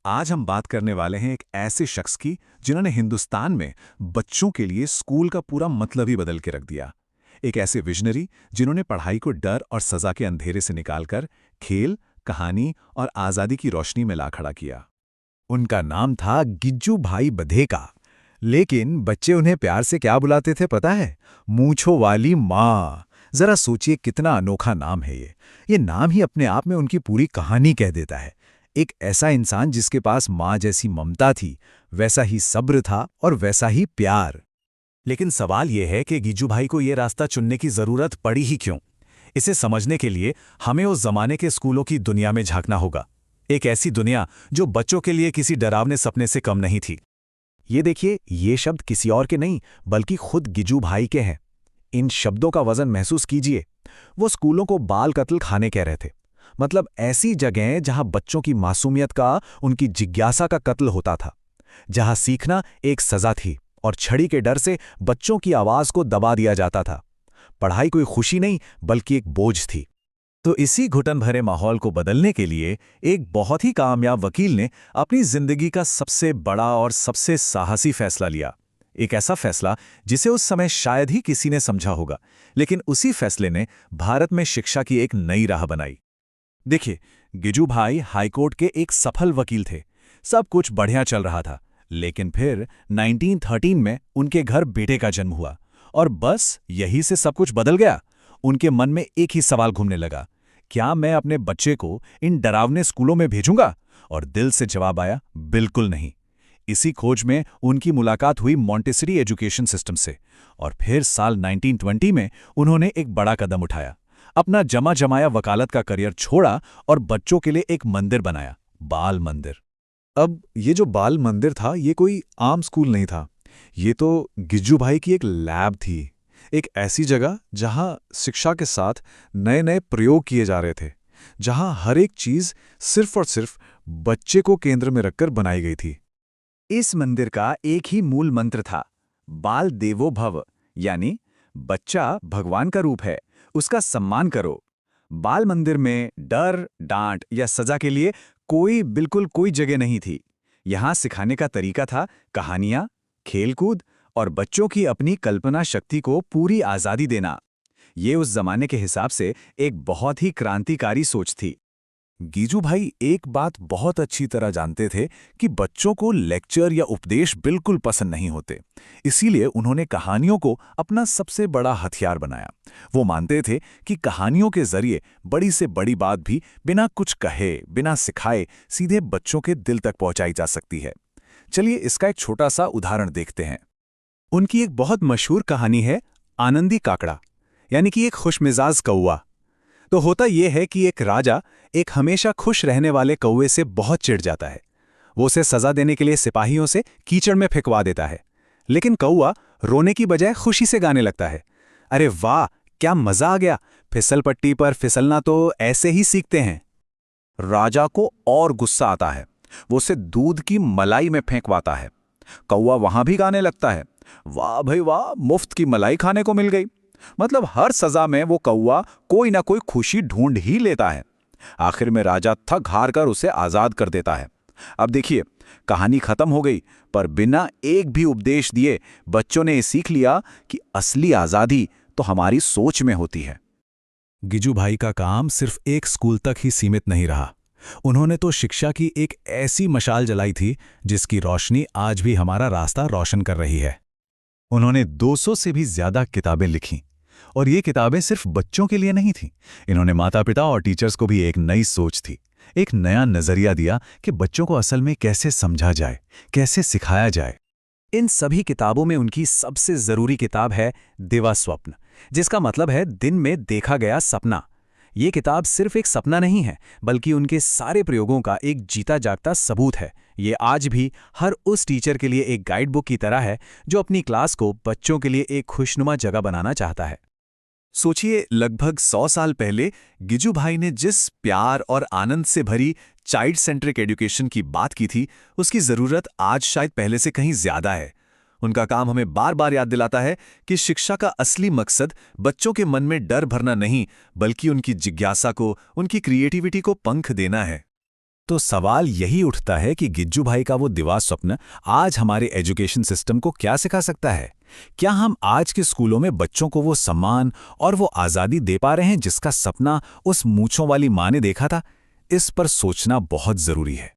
आज हम बात करने वाले हैं एक ऐसे शख्स की जिन्होंने हिंदुस्तान में बच्चों के लिए स्कूल का पूरा मतलब ही बदल के रख दिया। एक ऐसे विजनरी जिन्होंने पढ़ाई को डर और सजा के अंधेरे से निकालकर खेल, कहानी और आज़ादी की रोशनी में ला खड़ा किया। उनका नाम था गिज्जू भाई बधेका। लेकिन बच्चे उन्हें प्यार से क्या बुलाते थे पता है? मूंछों वाली माँ। जरा सोचिए कितना अनोखा नाम है ये नाम ही अपने आप में उनकी पूरी कहानी कह देता है। एक ऐसा इंसान जिसके पास माँ जैसी ममता थी, वैसा ही सब्र था और वैसा ही प्यार। लेकिन सवाल यह है कि गिज्जू भाई को ये रास्ता चुनने की ज़रूरत पड़ी ही क्यों? इसे समझने के लिए हमें उस जमाने के स्कूलों की दुनिया में झांकना होगा। एक ऐसी दुनिया जो बच्चों के लिए किसी डरावने सपने से कम नहीं थी। ये देखिए, ये शब्द किसी और के नहीं बल्कि खुद गिज्जू भाई के हैं। इन शब्दों का वजन महसूस कीजिए। वो स्कूलों को बाल कत्ल खाने कह रहे थे। मतलब ऐसी जगह जहां बच्चों की मासूमियत का, उनकी जिज्ञासा का कत्ल होता था, जहां सीखना एक सजा थी और छड़ी के डर से बच्चों की आवाज को दबा दिया जाता था। पढ़ाई कोई खुशी नहीं बल्कि एक बोझ थी। तो इसी घुटन भरे माहौल को बदलने के लिए एक बहुत ही कामयाब वकील ने अपनी जिंदगी का सबसे बड़ा और सबसे साहसी फैसला लिया। एक ऐसा फैसला जिसे उस समय शायद ही किसी ने समझा होगा, लेकिन उसी फैसले ने भारत में शिक्षा की एक नई राह बनाई। देखिए, गिज्जू भाई हाईकोर्ट के एक सफल वकील थे। सब कुछ बढ़िया चल रहा था, लेकिन फिर 1913 में उनके घर बेटे का जन्म हुआ और बस यही से सब कुछ बदल गया। उनके मन में एक ही सवाल घूमने लगा, क्या मैं अपने बच्चे को इन डरावने स्कूलों में भेजूंगा? और दिल से जवाब आया, बिल्कुल नहीं। इसी खोज में उनकी मुलाकात हुई मॉन्टेसरी एजुकेशन सिस्टम से, और फिर साल 1920 में उन्होंने एक बड़ा कदम उठाया। अपना जमा जमाया वकालत का करियर छोड़ा और बच्चों के लिए एक मंदिर बनाया, बाल मंदिर। अब ये जो बाल मंदिर था, ये कोई आम स्कूल नहीं था। ये तो गिज्जू भाई की एक लैब थी। एक ऐसी जगह जहां शिक्षा के साथ नए नए प्रयोग किए जा रहे थे, जहां हर एक चीज सिर्फ और सिर्फ बच्चे को केंद्र में रखकर बनाई गई थी। इस मंदिर का एक ही मूल मंत्र था, बाल देवो भव, यानी बच्चा भगवान का रूप है, उसका सम्मान करो। बाल मंदिर में डर, डांट या सजा के लिए बिल्कुल कोई जगह नहीं थी। यहाँ सिखाने का तरीका था कहानियाँ, खेलकूद और बच्चों की अपनी कल्पना शक्ति को पूरी आज़ादी देना। ये उस जमाने के हिसाब से एक बहुत ही क्रांतिकारी सोच थी। गिज्जू भाई एक बात बहुत अच्छी तरह जानते थे कि बच्चों को लेक्चर या उपदेश बिल्कुल पसंद नहीं होते। इसीलिए उन्होंने कहानियों को अपना सबसे बड़ा हथियार बनाया। वो मानते थे कि कहानियों के जरिए बड़ी से बड़ी बात भी बिना कुछ कहे, बिना सिखाए सीधे बच्चों के दिल तक पहुंचाई जा सकती है। चलिए इसका एक छोटा सा उदाहरण देखते हैं। उनकी एक बहुत मशहूर कहानी है आनंदी काकड़ा, यानी कि एक खुशमिजाज कौवा। तो होता यह है कि एक राजा एक हमेशा खुश रहने वाले कौवे से बहुत चिढ़ जाता है। वो उसे सजा देने के लिए सिपाहियों से कीचड़ में फेंकवा देता है, लेकिन कौवा रोने की बजाय खुशी से गाने लगता है, अरे वाह क्या मजा आ गया, फिसल पट्टी पर फिसलना तो ऐसे ही सीखते हैं। राजा को और गुस्सा आता है, वो उसे दूध की मलाई में फेंकवाता है। कौवा वहां भी गाने लगता है, वाह भाई वाह, मुफ्त की मलाई खाने को मिल गई। मतलब हर सजा में वो कौवा कोई ना कोई खुशी ढूंढ ही लेता है। आखिर में राजा थक हार कर उसे आजाद कर देता है। अब देखिए, कहानी खत्म हो गई, पर बिना एक भी उपदेश दिए बच्चों ने ये सीख लिया कि असली आजादी तो हमारी सोच में होती है। गिज्जू भाई का काम सिर्फ एक स्कूल तक ही सीमित नहीं रहा। उन्होंने तो शिक्षा की एक ऐसी मशाल जलाई थी जिसकी रोशनी आज भी हमारा रास्ता रोशन कर रही है। उन्होंने 200 से भी ज्यादा किताबें लिखीं, और ये किताबें सिर्फ बच्चों के लिए नहीं थीं। इन्होंने माता-पिता और टीचर्स को भी एक नई सोच थी, एक नया नजरिया दिया कि बच्चों को असल में कैसे समझा जाए, कैसे सिखाया जाए। इन सभी किताबों में उनकी सबसे जरूरी किताब है दिवा स्वप्न, जिसका मतलब है दिन में देखा गया सपना। ये किताब सिर्फ एक सपना नहीं है, बल्कि उनके सारे प्रयोगों का एक जीता जागता सबूत है। ये आज भी हर उस टीचर के लिए एक गाइड बुक की तरह है जो अपनी क्लास को बच्चों के लिए एक खुशनुमा जगह बनाना चाहता है। सोचिए, लगभग 100 साल पहले गिज्जू भाई ने जिस प्यार और आनंद से भरी चाइल्ड सेंट्रिक एजुकेशन की बात की थी, उसकी ज़रूरत आज शायद पहले से कहीं ज़्यादा है। उनका काम हमें बार बार याद दिलाता है कि शिक्षा का असली मकसद बच्चों के मन में डर भरना नहीं, बल्कि उनकी जिज्ञासा को, उनकी क्रिएटिविटी को पंख देना है। तो सवाल यही उठता है कि गिज्जू भाई का वो दिवा स्वप्न आज हमारे एजुकेशन सिस्टम को क्या सिखा सकता है? क्या हम आज के स्कूलों में बच्चों को वो सम्मान और वो आज़ादी दे पा रहे हैं जिसका सपना उस मूंछों वाली माँ ने देखा था? इस पर सोचना बहुत ज़रूरी है।